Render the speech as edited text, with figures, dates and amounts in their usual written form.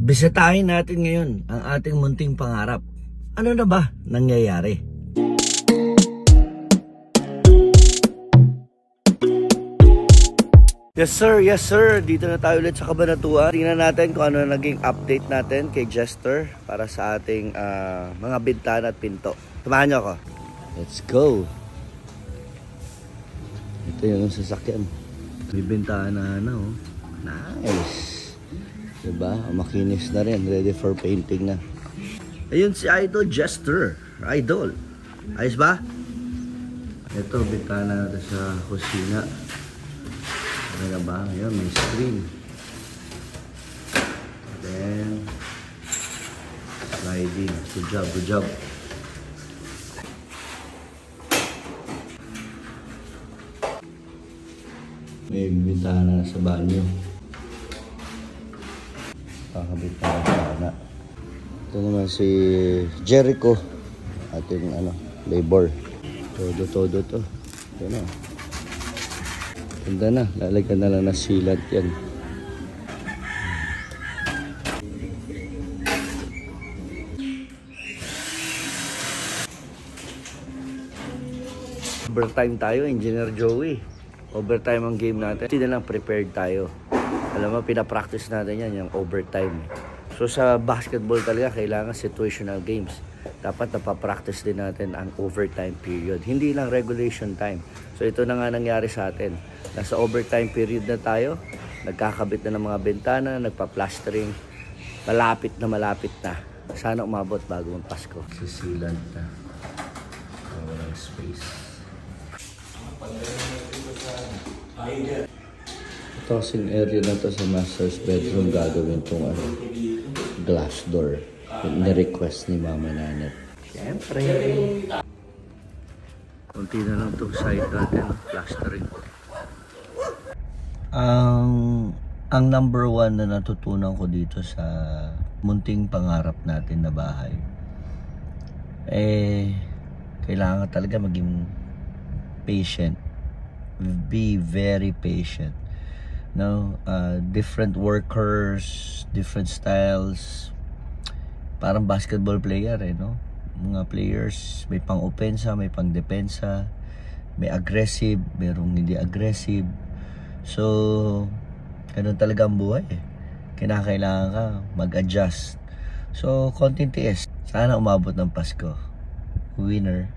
Bisitahin natin ngayon ang ating munting pangarap. Ano na ba nangyayari? Yes sir, dito na tayo ulit sa Cabanatuan. Tingnan natin kung ano naging update natin kay Jester para sa ating mga bintana at pinto. Tumahan niyo ako. Let's go! Ito yung sasakyan. May bintana na oh. Nice! Diba? Makinis na rin. Ready for painting na. Ayun si Idol Jester. Idol. Ayos ba? Ito, bintana natin sa kusina. Okay na ba? Ayun, may screen. Then, sliding. Good job, good job. May bintana na sa banyo. Kakabit na bintana. Ito naman si Jericho. Ating labor. Todo to. Ito na. Ganda na. Lalagyan na lang na sealant yan. Overtime tayo, Engineer Joey. Overtime ang game natin. Hindi na lang prepared tayo. Alam mo, pinapractice natin yan, yung overtime. So sa basketball talaga, kailangan situational games. Dapat napapractice din natin ang overtime period. Hindi lang regulation time. So ito na nga nangyari sa atin. Nasa overtime period na tayo. Nagkakabit na ng mga bintana, nagpa-plastering. Malapit na. Sana umabot bago ng Pasko. Sisilant na. Walang space. Ito kasing area na to sa master's bedroom gagawin itong glass door. Ni-request ni Mama Nanet. Siyempre. Kunti na lang itong side natin. Plastering. Ang number one na natutunan ko dito sa munting pangarap natin na bahay, kailangan talaga maging patient. Be very patient. No, different workers, different styles. Parang basketball player no? Mga players, may pang-opensa, may pang-depensa, may aggressive, mayroong hindi aggressive. So, ganun talaga ang buhay Kinakailangan ka mag-adjust. So, konting tiis. Sana umabot ng Pasko. Winner.